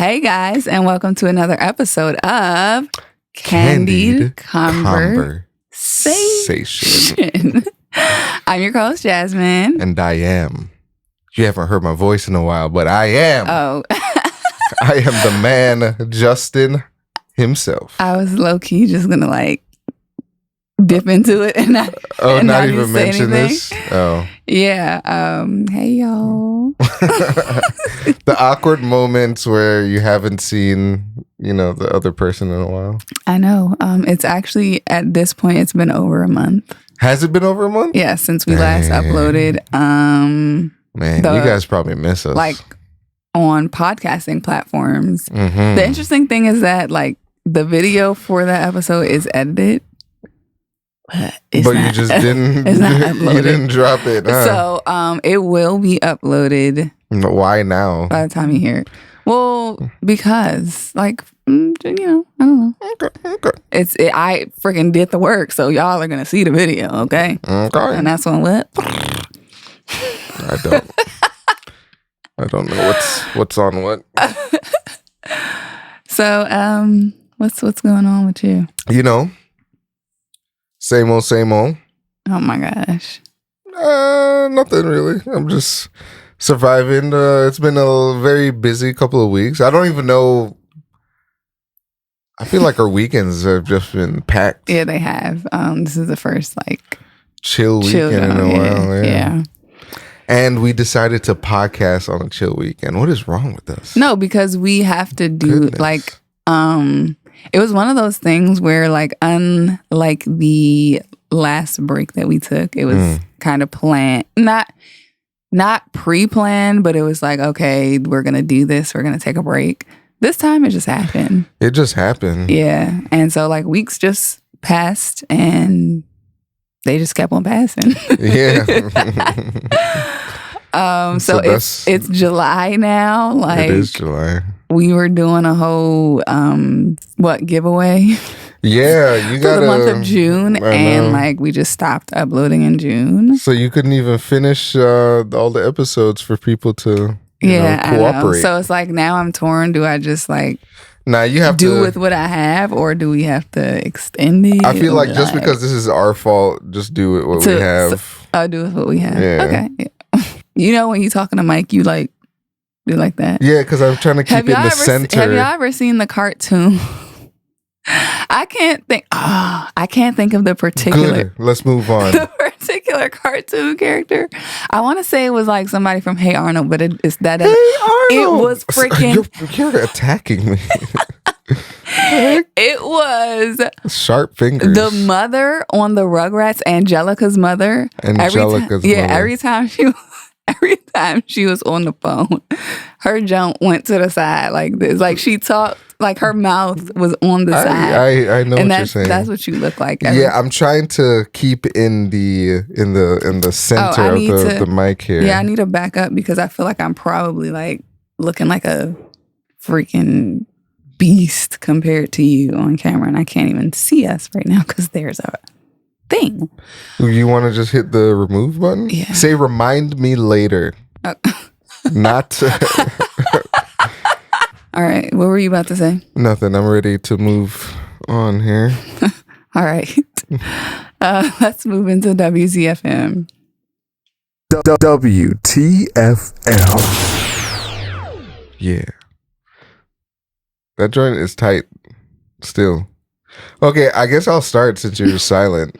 Hey guys, and welcome to another episode of Candied Conversation. I'm your host, Jasmine. And I am. You haven't heard my voice in a while, but I am. Oh. I am the man, Justin himself. I was low-key just going to dip into it and not even mention this? Oh. Yeah. Hey, y'all. The awkward moments where you haven't seen, the other person in a while. I know. It's actually, at this point, it's been over a month. Has it been over a month? Yeah, since we last uploaded. Man, you guys probably miss us. On podcasting platforms. Mm-hmm. The interesting thing is that, the video for that episode is edited. But you just didn't. It's not uploaded. You didn't drop it. Huh? So it will be uploaded. Why now? By the time you hear it. Well, because I don't know. Okay. I freaking did the work, so y'all are gonna see the video, okay? Okay. And that's on what? I don't know what's on what. So what's going on with you? Same old. Oh my gosh. Nothing really. I'm just surviving. It's been a very busy couple of weeks. I don't even know. I feel like our weekends have just been packed. Yeah, they have. This is the first chill weekend in a while. Yeah. And we decided to podcast on a chill weekend. What is wrong with us? No, because we have to do it was one of those things where unlike the last break that we took, it was kind of planned, not pre-planned, but it was okay, we're going to do this. We're going to take a break. This time it just happened. It just happened. Yeah. And so weeks just passed and they just kept on passing. Yeah. So it's July now. It is July. We were doing a whole giveaway? Yeah, you got for the month of June, and we just stopped uploading in June. So you couldn't even finish all the episodes for people to cooperate. So it's now I'm torn. Do I just Now you have do with what I have, or do we have to extend it? I feel just because this is our fault, just do it what we have. I'll do with what we have. Yeah. Okay. Yeah. When you're talking to Mike, you do like that. Yeah, because I'm trying to keep it in the center. Have y'all ever seen the cartoon? I can't think of the particular. Good. Let's move on. The particular cartoon character. I want to say it was somebody from Hey Arnold, but it's that. Hey Arnold. It was freaking. You're attacking me. It was sharp fingers. The mother on the Rugrats, Angelica's mother. Angelica's mother. Yeah, every time she was on the phone, her jump went to the side like this. She talked her mouth was on the side. I know what you're saying. That's what you look like. Yeah, I'm trying to keep in the center of the mic here. Yeah, I need to back up because I feel like I'm probably looking like a freaking beast compared to you on camera, and I can't even see us right now because there's a thing. You want to just hit the remove button? Yeah. Say remind me later. Not. All right. What were you about to say? Nothing. I'm ready to move on here. All right. Let's move into WTFM. WTFM. Yeah. That joint is tight still. Okay, I guess I'll start since you're silent.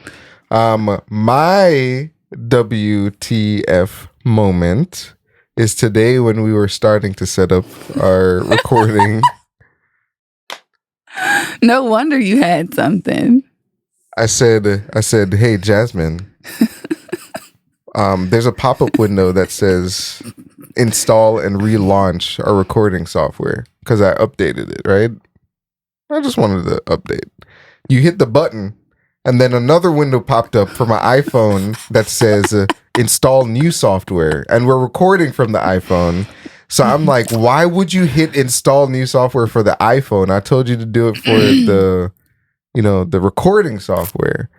My WTF moment is today when we were starting to set up our recording. No wonder you had something. I said, hey, Jasmine, there's a pop-up window that says install and relaunch our recording software because I updated it, right? I just wanted to update. You hit the button, and then another window popped up for my iPhone that says install new software, and we're recording from the iPhone. So I'm like, why would you hit install new software for the iPhone? I told you to do it for the recording software.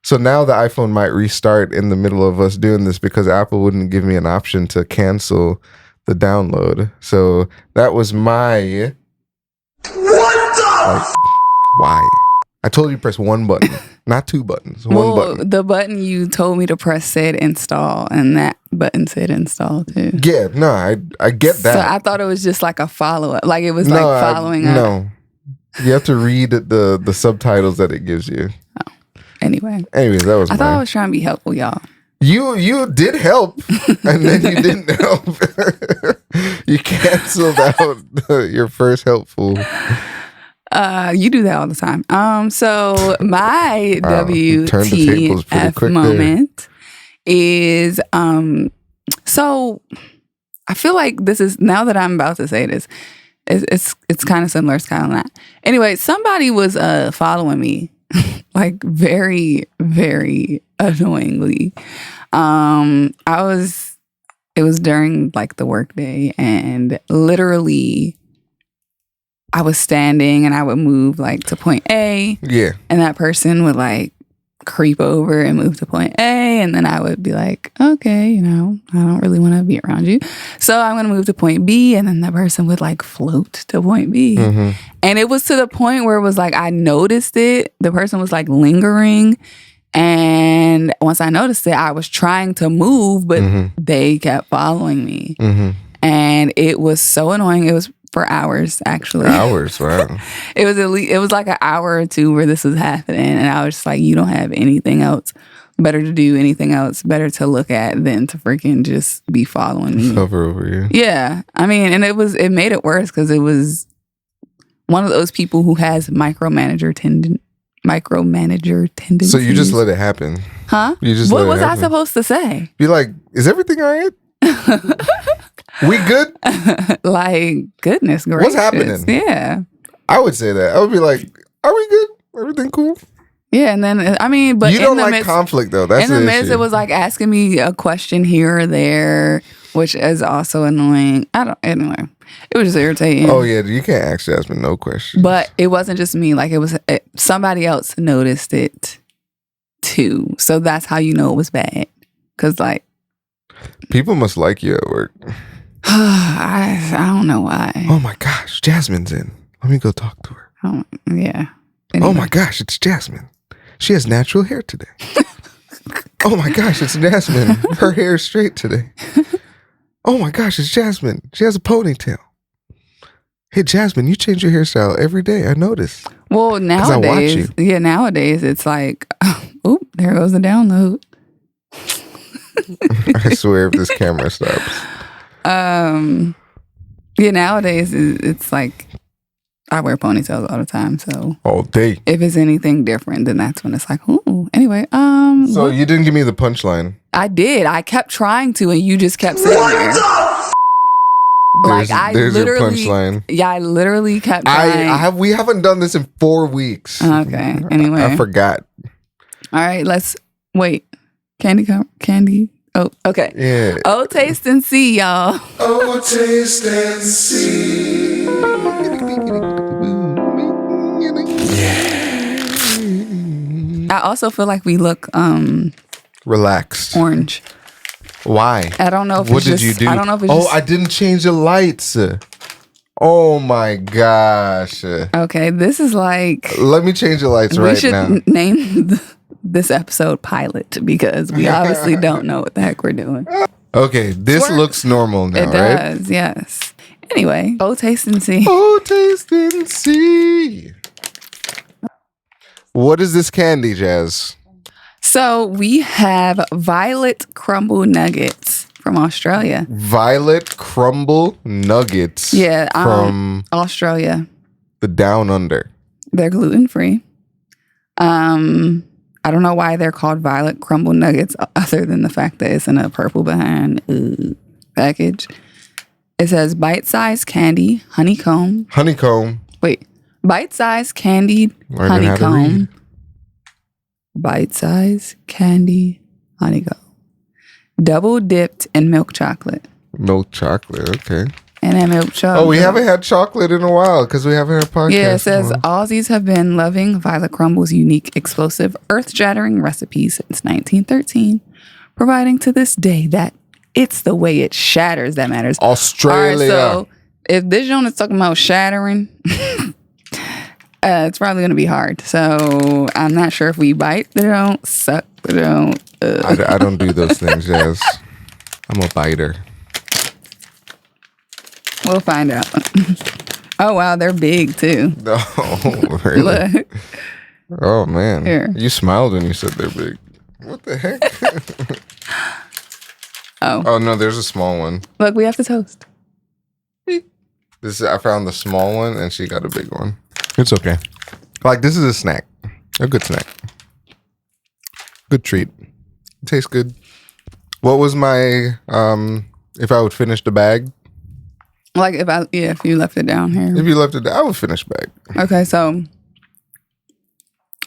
So now the iPhone might restart in the middle of us doing this because Apple wouldn't give me an option to cancel the download. So that was my Like, why? I told you to press one button, not two buttons. One button. The button you told me to press said install, and that button said install too. Yeah, no, I get that. So I thought it was just like a follow up, like it was like following up. No, you have to read the subtitles that it gives you. Oh. Anyways, that was. I thought I was trying to be helpful, y'all. You did help, and then you didn't help. You canceled out your first helpful. You do that all the time. So my WTF moment is so I feel like this is, now that I'm about to say this, it's kind of similar. It's kind of that. Anyway, somebody was following me like very, very annoyingly. It was during like the workday, and literally I was standing and I would move like to point A. Yeah. And that person would like creep over and move to point A. And then I would be like, okay, I don't really want to be around you. So I'm going to move to point B. And then that person would like float to point B. Mm-hmm. And it was to the point where it was like, I noticed it. The person was like lingering. And once I noticed it, I was trying to move, but they kept following me. Mm-hmm. And it was so annoying. It was for hours, actually. Hours, wow. It was like an hour or two where this was happening, and I was just like, you don't have anything else better to do, anything else better to look at than to freaking just be following me. Hover over you. Yeah. I mean, and it made it worse because it was one of those people who has micromanager tendencies. So you just let it happen. Huh? What was I supposed to say? Be like, is everything all right? We good? Like, goodness gracious. What's happening? Yeah. I would say that. I would be like, are we good? Everything cool? Yeah, and then, I mean, but you don't like conflict, though. That's in the midst, it was like asking me a question here or there, which is also annoying. Anyway, it was just irritating. Oh, yeah, you can't ask Jasmine no questions. But it wasn't just me. Like, somebody else noticed it, too. So that's how you know it was bad. Because, like, people must like you at work. I don't know why. Oh my gosh, Jasmine's in. Let me go talk to her. Oh, yeah. Anyway. Oh my gosh, it's Jasmine. She has natural hair today. Oh my gosh, it's Jasmine. Her hair is straight today. Oh my gosh, it's Jasmine. She has a ponytail. Hey, Jasmine, you change your hairstyle every day. I notice. Well, nowadays, it's like, oop, there goes the download. I swear if this camera stops. Nowadays it's like I wear ponytails all the time, so all day. If it's anything different, then that's when it's like, ooh. Anyway, so you didn't give me the punchline. I did. I kept trying to, and you just kept sitting there. There's your punchline. Yeah, I literally kept trying. We haven't done this in 4 weeks. Okay. Anyway, I forgot. All right, let's wait. Candy. Oh, okay. Yeah. Oh, taste and see, y'all. Oh, taste and see. I also feel like we look relaxed, orange. Why? I don't know if what did you do? I don't know if it's I didn't change the lights. Oh my gosh. Okay, this is like. Let me change the lights right now. We should name this episode Pilot because we obviously don't know what the heck we're doing. Okay, this looks normal now, right? It does, yes. Anyway, oh, taste and see. Oh, taste and see. What is this candy, Jazz? So we have Violet Crumble Nuggets from Australia. Violet Crumble Nuggets. Yeah, from Australia. The Down Under. They're gluten-free. I don't know why they're called Violet Crumble Nuggets other than the fact that it's in a purple behind package. It says bite-sized candy, honeycomb. Wait. Bite-sized candied honeycomb. Bite-sized candy honeycomb. Double dipped in milk chocolate. Milk chocolate, okay. And that milk chocolate. Oh, we haven't had chocolate in a while because we haven't had a podcast. Yeah, it says Aussies have been loving Violet Crumble's unique, explosive, earth-shattering recipe since 1913, providing to this day that it's the way it shatters that matters. Australia. All right, so if this joint is talking about shattering, It's probably going to be hard. So I'm not sure if we bite, they don't suck, they don't. I don't do those things, Jazz. I'm a biter. We'll find out. Oh, wow. They're big, too. No, really? Look. Oh, man. Here. You smiled when you said they're big. What the heck? Oh, no, there's a small one. Look, we have to toast. I found the small one, and she got a big one. It's okay. Like, this is a snack. A good snack. Good treat. It tastes good. What was my, if I would finish the bag? Like, if you left it down here. If you left it, I would finish bag. Okay, so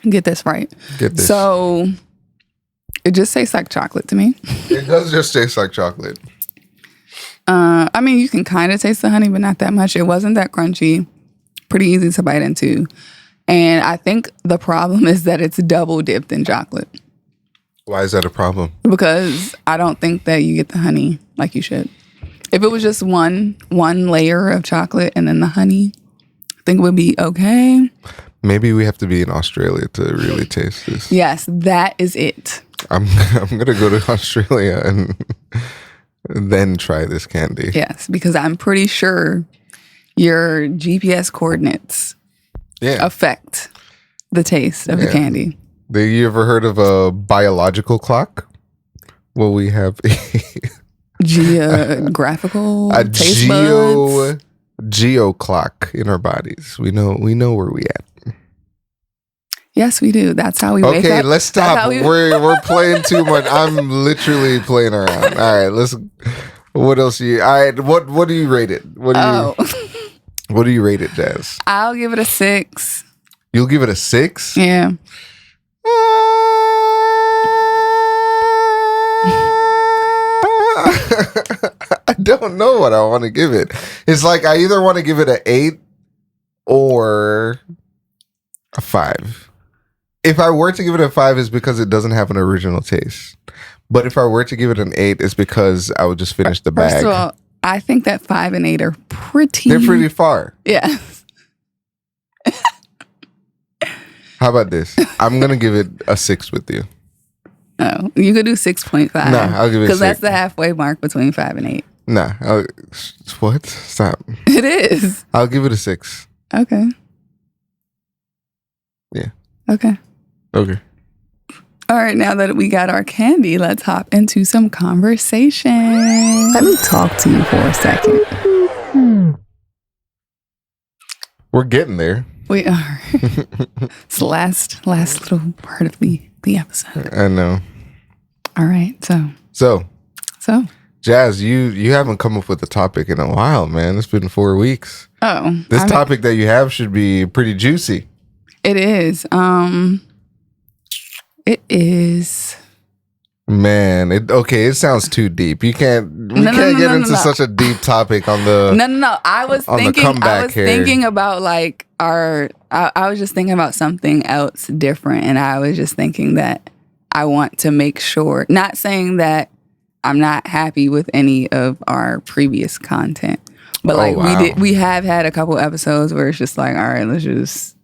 get this right. Get this. So it just tastes like chocolate to me. It does just taste like chocolate. I mean, you can kind of taste the honey, but not that much. It wasn't that crunchy. Pretty easy to bite into. And I think the problem is that it's double dipped in chocolate. Why is that a problem? Because I don't think that you get the honey like you should. If it was just one layer of chocolate and then the honey, I think it would be okay. Maybe we have to be in Australia to really taste this. Yes, that is it. I'm gonna go to Australia and then try this candy. Yes, because I'm pretty sure your GPS coordinates affect the taste of the candy. You ever heard of a biological clock? Well, we have geographical taste buds. Geo clock in our bodies. We know where we at. Yes, we do. That's how we wake up. Okay, let's stop. We're playing too much. I'm literally playing around. All right, let's. What else all right, what do you rate it? What do you rate it, Jazz? I'll give it a 6. You'll give it a 6? Yeah. I don't know what I want to give it. It's like I either want to give it an 8 or a 5. If I were to give it a 5, it's because it doesn't have an original taste. But if I were to give it an 8, it's because I would just finish the bag. First of all, I think that 5 and 8 are pretty... They're pretty far. Yeah. How about this? I'm going to give it a 6 with you. Oh, you could do 6.5. Nah, I'll give it a 6. Because that's the halfway mark between 5 and 8. Nah. What? Stop. It is. I'll give it a 6. Okay. Yeah. Okay. Okay. All right, now that we got our candy, let's hop into some conversation. Let me talk to you for a second. We're getting there. We are. It's the last little part of the episode. I know. All right, so Jazz, you haven't come up with a topic in a while, man. It's been 4 weeks. Oh. This topic that you have should be pretty juicy. It is. It is. Man, it sounds too deep. We can't get into such a deep topic on the No. I was thinking about like I was just thinking about something else different, and I was just thinking that I want to make sure, not saying that I'm not happy with any of our previous content, but we have had a couple episodes where it's just like, all right, let's just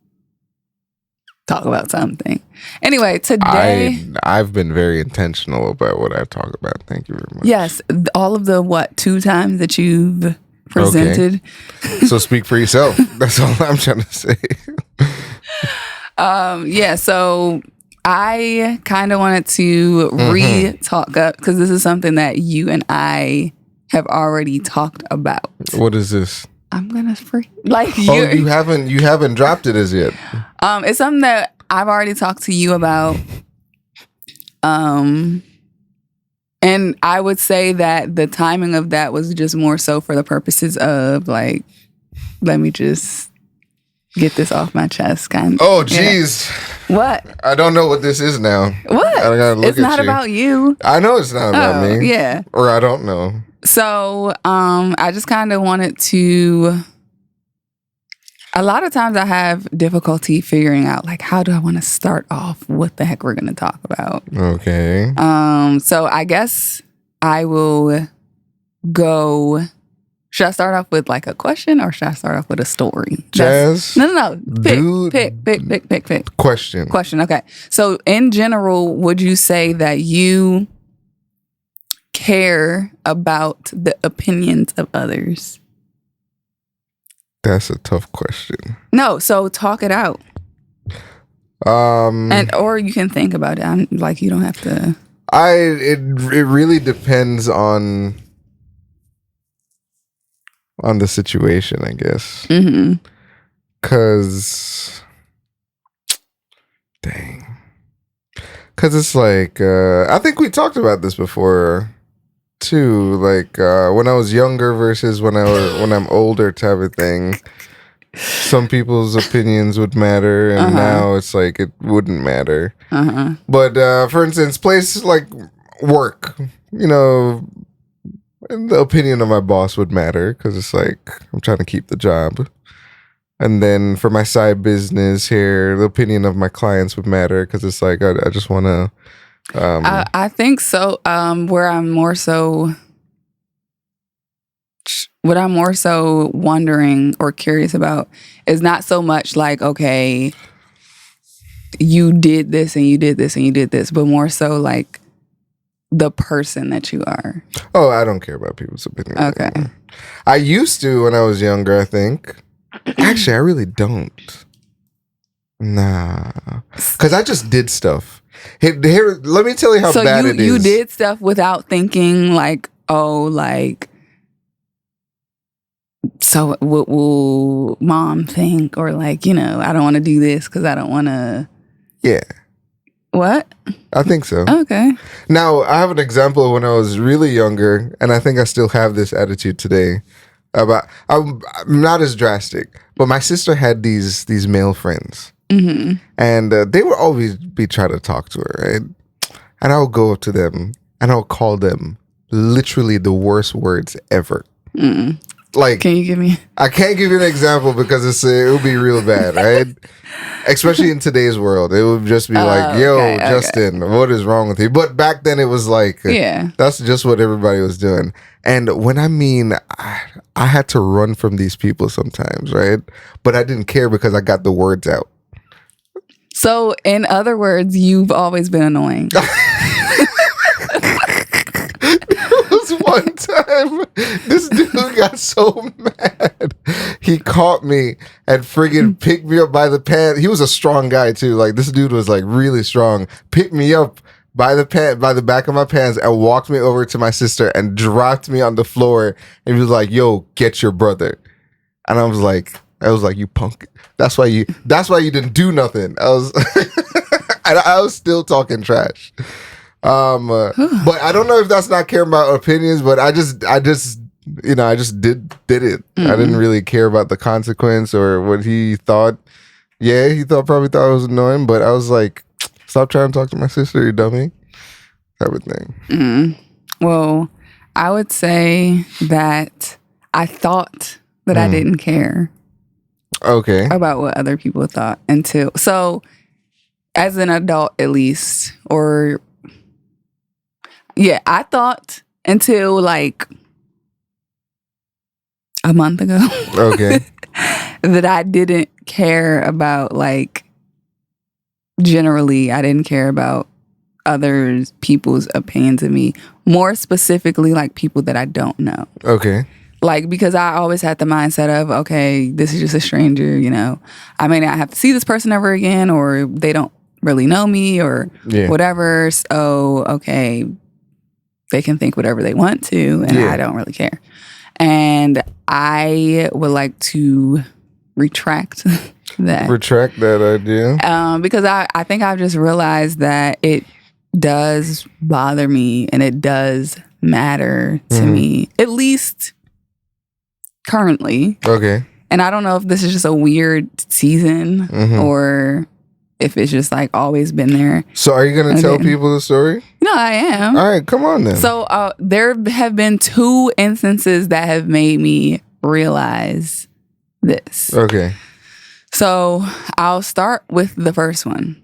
talk about something. Anyway, today I've been very intentional about what I talk about. Thank you very much. Yes, all of the 2 times that you've presented. Okay. So speak for yourself. That's all I'm trying to say. So I kind of wanted to re-talk up because this is something that you and I have already talked about. What is this? I'm gonna you haven't dropped it as yet. It's something that I've already talked to you about. And I would say that the timing of that was just more so for the purposes of like, let me just get this off my chest kind of. Oh, geez. Yeah. What? I don't know what this is now. What? I gotta look it's not about you. I know it's not about me. Yeah. Or I don't know. So, I just kind of wanted to... A lot of times I have difficulty figuring out, like, how do I want to start off what the heck we're going to talk about. Okay. So I guess I will go Should I start off with like a question or should I start off with a story? Jazz? No. Dude. Pick. Question. Okay. So in general, would you say that you care about the opinions of others? That's a tough question. No. So talk it out. Or you can think about it. Like you don't have to. It really depends on the situation, I guess. Mm-hmm. Cause it's like I think we talked about this before too. Like when I was younger versus when I'm older, type of thing. Some people's opinions would matter, and now it's like it wouldn't matter. But for instance, places like work, you know, the opinion of my boss would matter because it's like I'm trying to keep the job. And then for my side business here, the opinion of my clients would matter because it's like I just want to. I think so. What I'm more so wondering or curious about is not so much like, okay, you did this and you did this and you did this, but more so like the person that you are. Oh, I don't care about people's opinions. Okay. Anymore. I used to when I was younger, I think. Actually, I really don't. Nah. Because I just did stuff. Here, let me tell you how bad it is. So you did stuff without thinking like, oh, like, so what will mom think? Or like, you know, I don't want to do this because I don't want to. Yeah. What? I think so. Okay. Now, I have an example of when I was really younger, and I think I still have this attitude today. I'm not as drastic, but my sister had these male friends. Mm-hmm. And they would always be trying to talk to her, right? And I would go up to them, and I would call them literally the worst words ever. Mm-mm. Like, can you give me? I can't give you an example because it would be real bad, right? Especially in today's world, it would just be like, "Yo, Justin, what is wrong with you?" But back then, it was like, yeah, that's just what everybody was doing. And when I mean, I had to run from these people sometimes, right? But I didn't care because I got the words out. So, in other words, you've always been annoying. One time, this dude got so mad. He caught me and friggin' picked me up by the pants. He was a strong guy too. Like this dude was like really strong. Picked me up by the back of my pants and walked me over to my sister and dropped me on the floor. And he was like, "Yo, get your brother." And I was like, "You punk. That's why you didn't do nothing." I was still talking trash. But I don't know if that's not caring about opinions, but I just did it. I didn't really care about the consequence or what he thought. Yeah, he probably thought it was annoying, but I was like, stop trying to talk to my sister, you dummy. Type of thing. Mm-hmm. Well, I would say that I thought that I didn't care. Okay. About what other people thought so as an adult at least, or yeah, I thought until like a month ago. Okay. That I didn't care about, like, generally, I didn't care about other people's opinions of me. More specifically, like, people that I don't know. Okay. Like, because I always had the mindset of, okay, this is just a stranger, you know. I may not have to see this person ever again, or they don't really know me, or whatever. So, okay, they can think whatever they want to, and I don't really care. And I would like to retract that. Retract that idea? Because I think I've just realized that it does bother me, and it does matter to me, at least currently. Okay. And I don't know if this is just a weird season or if it's just like always been there. So are you going to tell people the story? No, I am. All right, come on then. So there have been 2 instances that have made me realize this. Okay. So I'll start with the first one.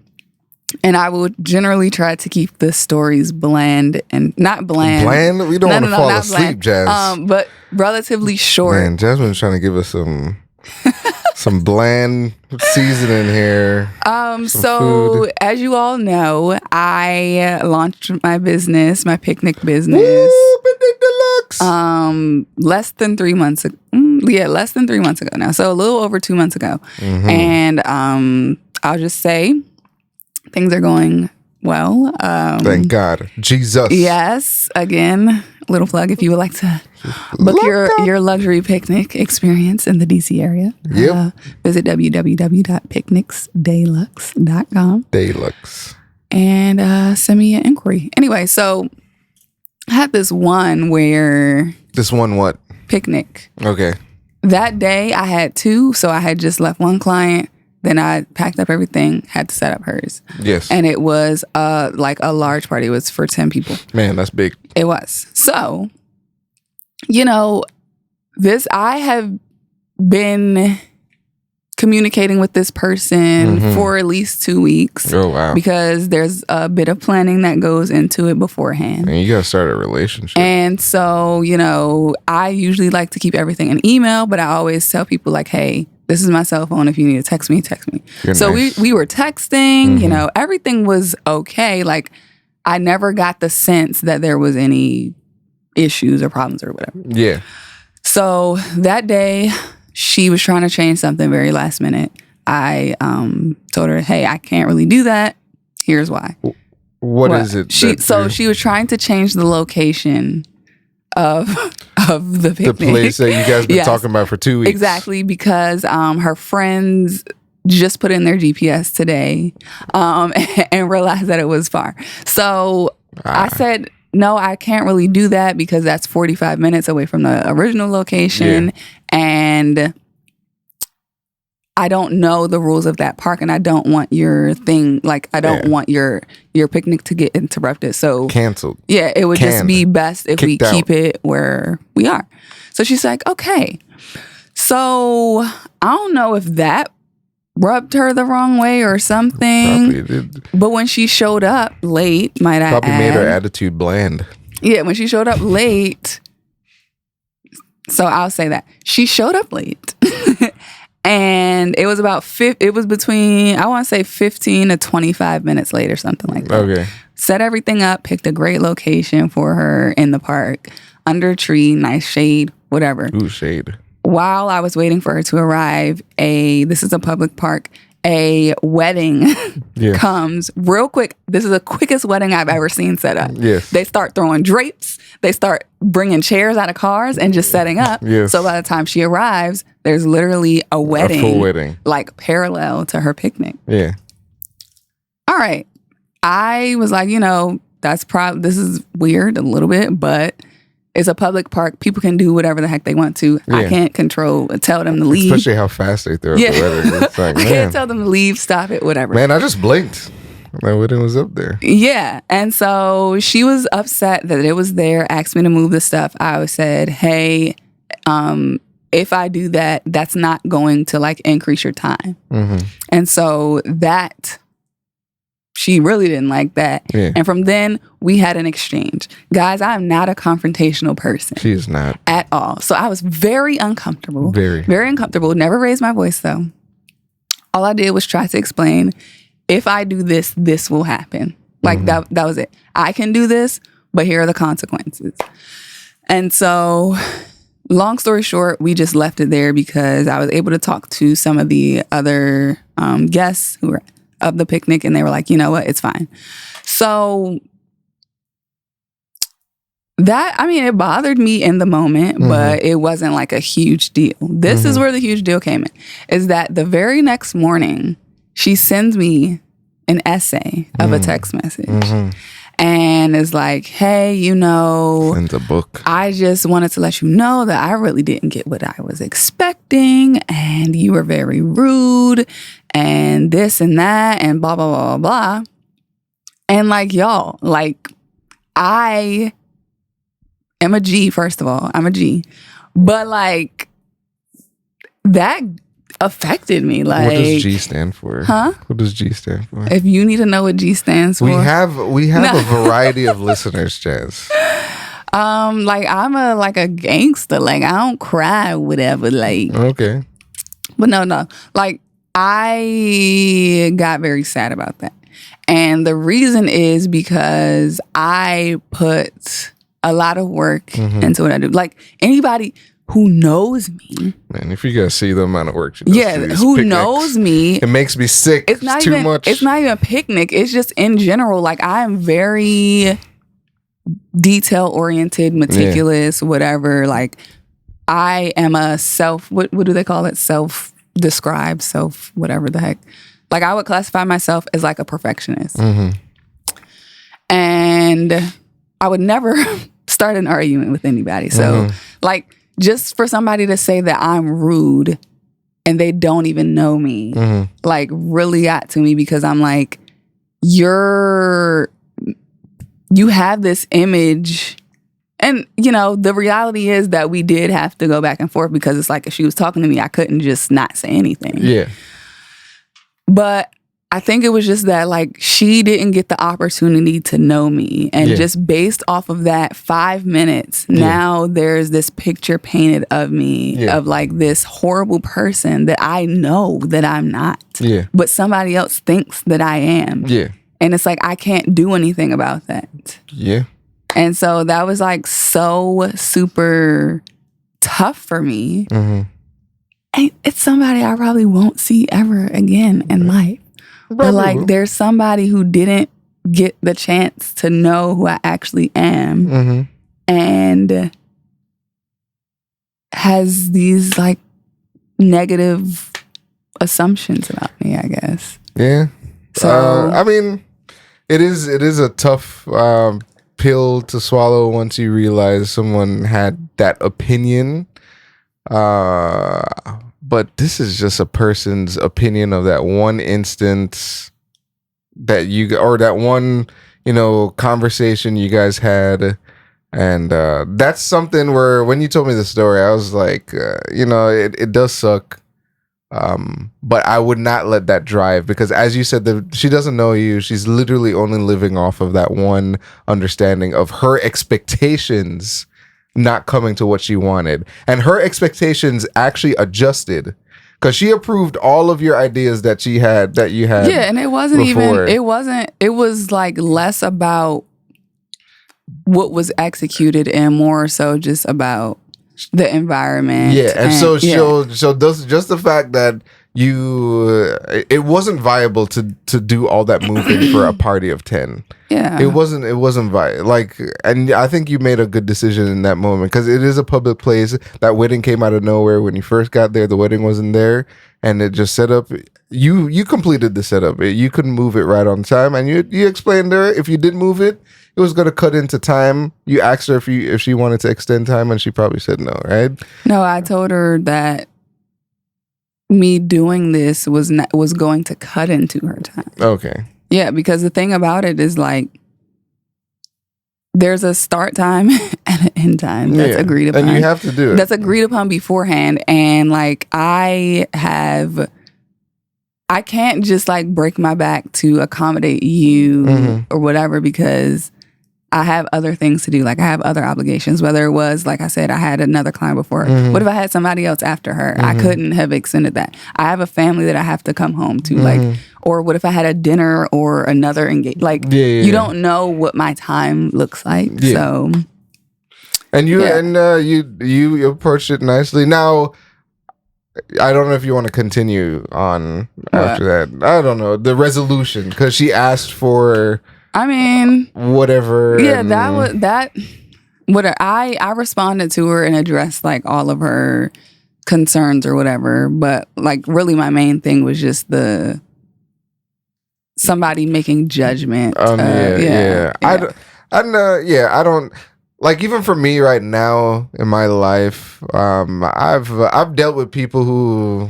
And I will generally try to keep the stories bland and not bland. Bland? We don't want to fall asleep, Jazz. But relatively short. Man, Jasmine's trying to give us some bland seasoning here. So food. as you all know, I launched my business, my picnic business. Woo, Picnic Deluxe. Less than 3 months ago. Less than 3 months ago now. So a little over 2 months ago. Mm-hmm. And I'll just say things are going well. Thank God. Jesus. Yes. Again, little plug if you would like to book your luxury picnic experience in the DC area. Yep. Visit www.picnicsdeluxe.com. Deluxe. And send me an inquiry. Anyway, so I had this one where... This one what? Picnic. Okay. That day I had two, so I had just left one client. Then I packed up everything, had to set up hers. Yes. And it was like a large party. It was for 10 people. Man, that's big. It was. So, I have been communicating with this person for at least 2 weeks. Oh, wow. Because there's a bit of planning that goes into it beforehand. And you got to start a relationship. And so, I usually like to keep everything in email, but I always tell people like, hey, this is my cell phone. If you need to text me, text me. You're so nice. we were texting, everything was okay. Like I never got the sense that there was any issues or problems or whatever. Yeah. So that day she was trying to change something very last minute. I told her, hey, I can't really do that. Here's why. What is it? She was trying to change the location of the picnic. The place that you guys been talking about for 2 weeks. Exactly, because her friends just put in their GPS today and realized that it was far. So I said, no, I can't really do that because that's 45 minutes away from the original location. Yeah. And I don't know the rules of that park and I don't want your thing, like I don't want your picnic to get interrupted. So canceled. Yeah, it would just be best if we keep it where we are. So she's like, okay. So I don't know if that rubbed her the wrong way or something. Probably did. But when she showed up late, might I probably add, made her attitude bland. Yeah, when she showed up late. So I'll say that. She showed up late. And it was between, I want to say 15 to 25 minutes late or something like that. Okay. Set everything up, picked a great location for her in the park, under a tree, nice shade, whatever. Ooh, shade. While I was waiting for her to arrive, this is a public park, a wedding comes real quick. This is the quickest wedding I've ever seen set up. Yes. They start throwing drapes. They start bringing chairs out of cars and just setting up. Yes. So by the time she arrives, there's literally a wedding. A full wedding. Like parallel to her picnic. Yeah. All right. I was like, this is weird a little bit, but it's a public park. People can do whatever the heck they want to. Yeah. I can't tell them to leave. Especially how fast they throw up the wedding. It's like, I can't tell them to leave, stop it, whatever. Man, I just blinked. My wedding was up there. Yeah. And so she was upset that it was there, asked me to move the stuff. I said, hey, if I do that, that's not going to like increase your time. Mm-hmm. And so she really didn't like that. Yeah. And from then we had an exchange. Guys, I'm not a confrontational person. She is not. At all. So I was very uncomfortable. Very. Very uncomfortable. Never raised my voice though. All I did was try to explain, if I do this, this will happen. Like that was it. I can do this, but here are the consequences. And so long story short, we just left it there because I was able to talk to some of the other guests who were of the picnic, and they were like, you know what, it's fine. So it bothered me in the moment, but it wasn't like a huge deal. This is where the huge deal came in, is that the very next morning, she sends me an essay of a text message. And is like, hey, sends a book. I just wanted to let you know that I really didn't get what I was expecting, and you were very rude, and this and that, and blah, blah, blah, blah, blah. And like, y'all, like, I am a G, first of all. I'm a G. But like, that affected me. Like, what does G stand for? Huh? What does G stand for? If you need to know what G stands for, we have a variety of listeners, Jazz. Like I'm a gangster. Like I don't cry, whatever. Like okay, but no. Like I got very sad about that, and the reason is because I put a lot of work into what I do. Like anybody who knows me, man, if you guys see the amount of work she does, who picnics, knows me, it makes me sick. It's not too even much. It's not even a picnic. It's just in general. Like I am very detail oriented, meticulous, whatever. Like I am a what do they call it? Self-described, whatever the heck. Like I would classify myself as like a perfectionist. And I would never start an argument with anybody. So like just for somebody to say that I'm rude and they don't even know me, like really got to me because I'm like, you have this image. And, you know, the reality is that we did have to go back and forth because it's like if she was talking to me, I couldn't just not say anything. Yeah. But I think it was just that, like, she didn't get the opportunity to know me. And just based off of that 5 minutes, now there's this picture painted of me of, like, this horrible person that I know that I'm not. Yeah. But somebody else thinks that I am. Yeah. And it's like, I can't do anything about that. Yeah. And so that was, like, so super tough for me. And it's somebody I probably won't see ever again in life. But like, there's somebody who didn't get the chance to know who I actually am and has these like negative assumptions about me, I guess. Yeah. So I mean, it is a tough pill to swallow once you realize someone had that opinion. But this is just a person's opinion of that one instance that that one, conversation you guys had. And that's something where when you told me the story, I was like, it does suck. But I would not let that drive because as you said, she doesn't know you. She's literally only living off of that one understanding of her expectations not coming to what she wanted. And her expectations actually adjusted because she approved all of your ideas that you had. Yeah, and it wasn't before. It was like less about what was executed and more so just about the environment. Yeah, and so just the fact that it wasn't viable to do all that moving for a party of 10. Yeah, it wasn't viable. Like, and I think you made a good decision in that moment because it is a public place. That wedding came out of nowhere. When you first got there, the wedding wasn't there, and it just set up. You completed the setup. You couldn't move it right on time, and you explained to her if you did move it, it was going to cut into time. You asked her if she wanted to extend time, and she probably said no, right? No, I told her that me doing this was going to cut into her time. Okay. Yeah, because the thing about it is like there's a start time and an end time that's agreed upon. And you have to do it. That's agreed upon beforehand. And like I can't just like break my back to accommodate you or whatever because I have other things to do. Like I have other obligations, whether it was, like I said, I had another client before. What if I had somebody else after her? I couldn't have extended that. I have a family that I have to come home to. Like, or what if I had a dinner or another engagement? Like, you don't know what my time looks like. Yeah. So, and you approached it nicely. Now, I don't know if you want to continue on after that. I don't know the resolution because she asked for. I mean, whatever. Yeah, I responded to her and addressed like all of her concerns or whatever. But like, really, my main thing was just somebody making judgment. I don't like even for me right now in my life. I've dealt with people who.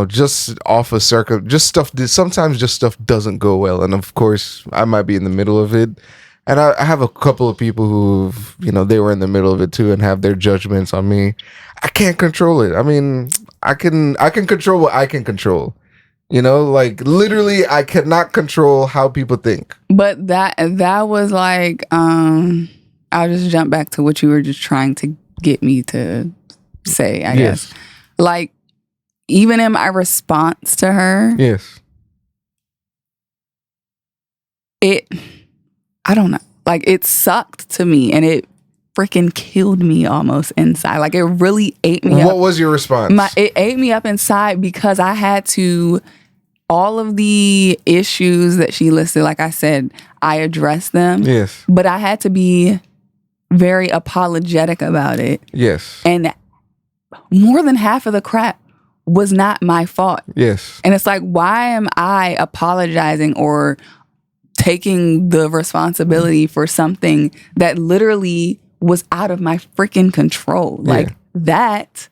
Just off a just stuff. Sometimes just stuff doesn't go well, and of course, I might be in the middle of it. And I have a couple of people who've, they were in the middle of it too, and have their judgments on me. I can't control it. I mean, I can control what I can control. You know, like literally I cannot control how people think. But that was like, I'll just jump back to what you were just trying to get me to say, I guess. Like, even in my response to her, yes, I don't know. Like, it sucked to me and it freaking killed me almost inside. Like, it really ate me up. What was your response? It ate me up inside because I had to, all of the issues that she listed, like I said, I addressed them. Yes. But I had to be very apologetic about it. Yes. And more than half of the crap was not my fault. Yes. And it's like, why am I apologizing or taking the responsibility for something that literally was out of my freaking control? Like that,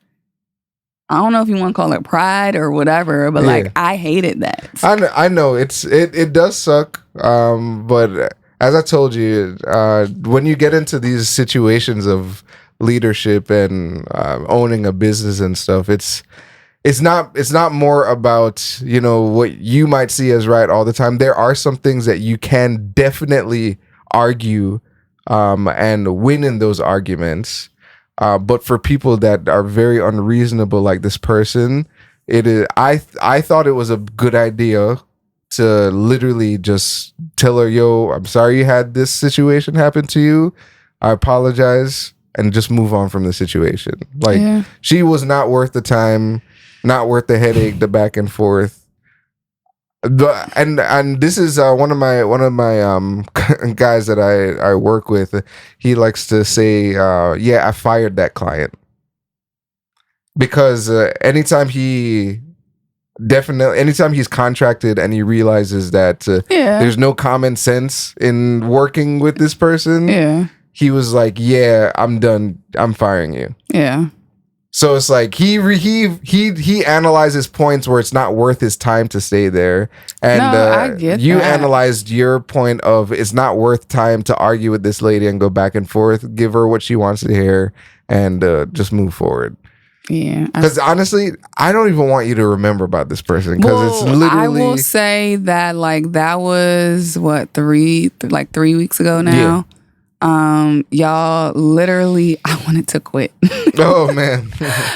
I don't know if you want to call it pride or whatever, but like I hated that. I know it does suck. But as I told you, when you get into these situations of leadership and owning a business and stuff, it's not more about, you know, what you might see as right all the time. There are some things that you can definitely argue and win in those arguments. But for people that are very unreasonable, like this person, it is. I thought it was a good idea to literally just tell her, "Yo, I'm sorry you had this situation happen to you. I apologize," and just move on from the situation. Like she was not worth the time. Not worth the headache, the back and forth. And this is one of my guys that I work with. He likes to say, I fired that client. Because anytime he's contracted and he realizes that there's no common sense in working with this person, he was like, I'm done. I'm firing you. Yeah. So it's like he analyzes points where it's not worth his time to stay there, and I get you that. analyzed your point of it's not worth time to argue with this lady and go back and forth. Give her what she wants to hear, and just move forward. Yeah, because honestly, I don't even want you to remember about this person because it's literally. I will say that like that was what 3 weeks ago now. Yeah. Y'all literally, I wanted to quit. Oh man.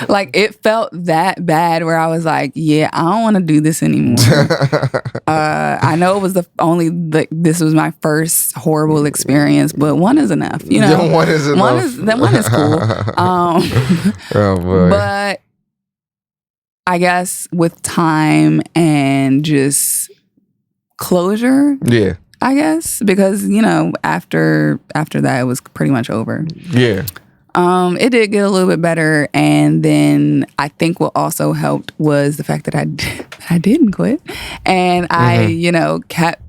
Like it felt that bad where I was like, I don't want to do this anymore. I know it was this was my first horrible experience, but one is enough, you know. One is enough. One is cool. Oh boy. But I guess with time and just closure. Yeah. I guess because, you know, after that it was pretty much over. Yeah. It did get a little bit better, and then I think what also helped was the fact that I didn't quit, and I, you know, kept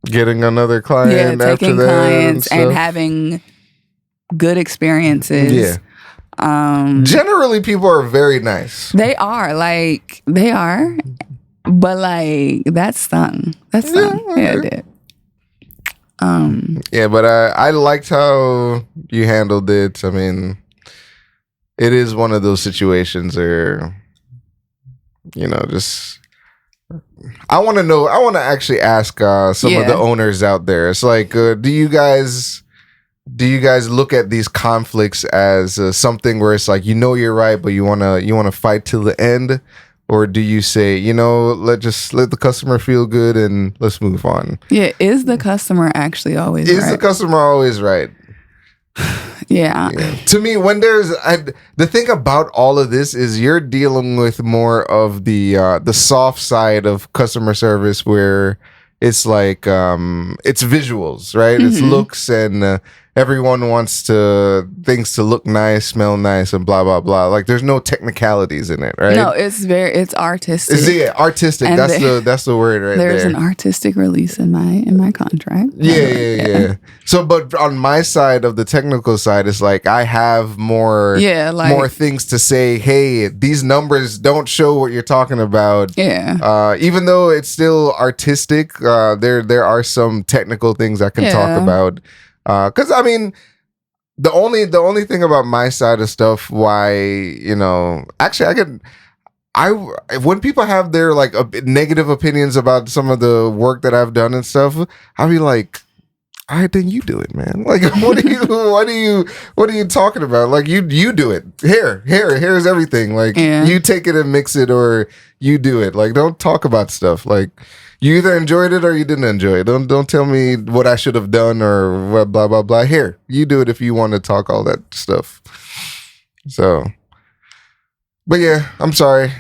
getting another client, taking after clients and having good experiences. Yeah. Generally, people are very nice. They are, but like that stung. That stung. Yeah, it did. But I liked how you handled it. I mean, it is one of those situations where, you know, just I want to actually ask some of the owners out there. It's like, do you guys look at these conflicts as something where it's like, you know, you're right, but you want to fight till the end? Or do you say, you know, let the customer feel good and let's move on? Yeah, is the customer actually always right? Is the customer always right? Yeah. To me, when the thing about all of this is you're dealing with more of the soft side of customer service where it's like it's visuals, right? Mm-hmm. It's looks and everyone wants things to look nice, smell nice, and blah blah blah. Like there's no technicalities in it, right? No, it's artistic. Artistic. And that's the word right there. There's an artistic release in my contract. Yeah. So, but on my side of the technical side, it's like I have more things to say. Hey, these numbers don't show what you're talking about. Yeah. Even though it's still artistic, there are some technical things I can talk about. Because I mean, the only thing about my side of stuff, why, you know, actually when people have their like negative opinions about some of the work that I've done and stuff, I'll be like, all right, then you do it, man. Like, what are you talking about? Like, you do it. Here's everything. Like, you take it and mix it, or you do it. Like, don't talk about stuff. Like, you either enjoyed it or you didn't enjoy it. Don't tell me what I should have done or what, blah, blah, blah. Here, you do it if you want to talk all that stuff. So, but yeah, I'm sorry.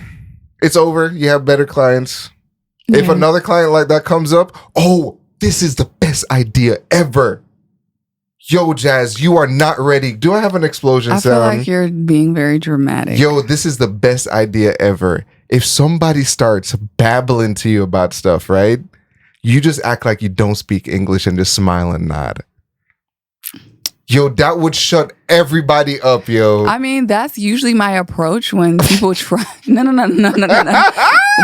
It's over. You have better clients. Yeah. If another client like that comes up, this is the best idea ever. Yo, Jazz, you are not ready. Do I have an explosion sound? I feel like you're being very dramatic. Yo, this is the best idea ever. If somebody starts babbling to you about stuff, right? You just act like you don't speak English and just smile and nod. Yo, that would shut everybody up, yo. I mean, that's usually my approach when people try. No.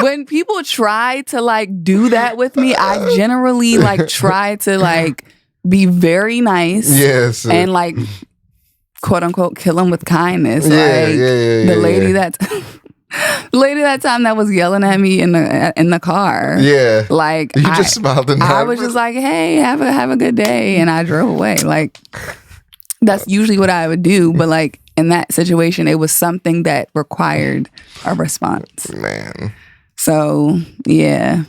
When people try to like do that with me, I generally like try to like be very nice. Yes. And like, quote unquote, kill them with kindness. The lady that time that was yelling at me in the car. Yeah. Like, you just smiled and I was just like, hey, have a good day. And I drove away. Like, that's usually what I would do, but like in that situation, it was something that required a response. Man. So yeah,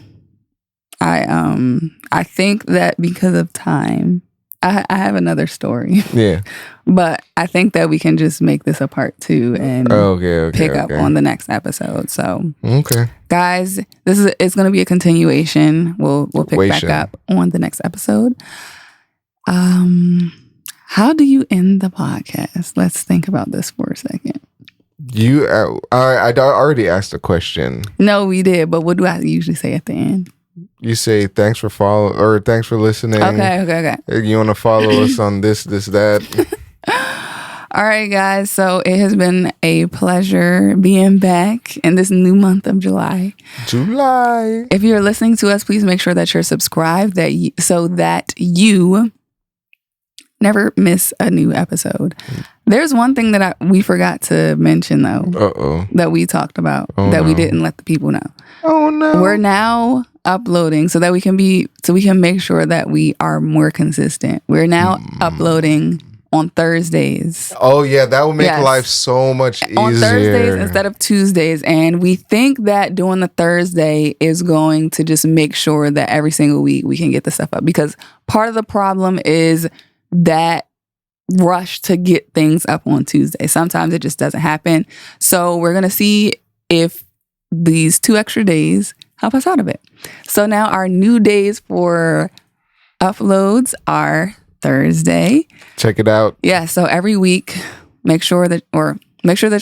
I think that because of time, I have another story. Yeah, but I think that we can just make this a part 2 and pick up on the next episode. So guys, it's going to be a continuation. We'll pick back up on the next episode. How do you end the podcast? Let's think about this for a second. I already asked a question. No, we did, but what do I usually say at the end? You say thanks for following or thanks for listening. Okay. You want to follow us on this, that. All right, guys. So it has been a pleasure being back in this new month of July. If you're listening to us, please make sure that you're subscribed so that you never miss a new episode. There's one thing that we forgot to mention though. That we talked about we didn't let the people know. Oh no. We're now uploading so that we can make sure that we are more consistent. We're now uploading on Thursdays. Oh yeah, that would make life so much easier. On Thursdays instead of Tuesdays. And we think that doing the Thursday is going to just make sure that every single week we can get the stuff up. Because part of the problem is that rush to get things up on Tuesday. Sometimes it just doesn't happen. So we're going to see if these 2 extra days help us out a bit. So now our new days for uploads are Thursday. Check it out. Yeah. So every week, make sure that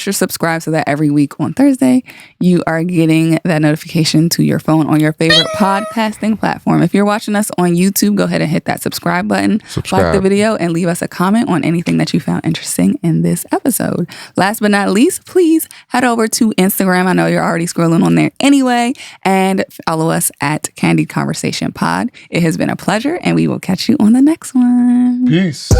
you're subscribed so that every week on Thursday, you are getting that notification to your phone on your favorite podcasting platform. If you're watching us on YouTube, go ahead and hit that subscribe button, like the video, and leave us a comment on anything that you found interesting in this episode. Last but not least, please head over to Instagram. I know you're already scrolling on there anyway, and follow us at Candied Conversation Pod. It has been a pleasure, and we will catch you on the next one. Peace.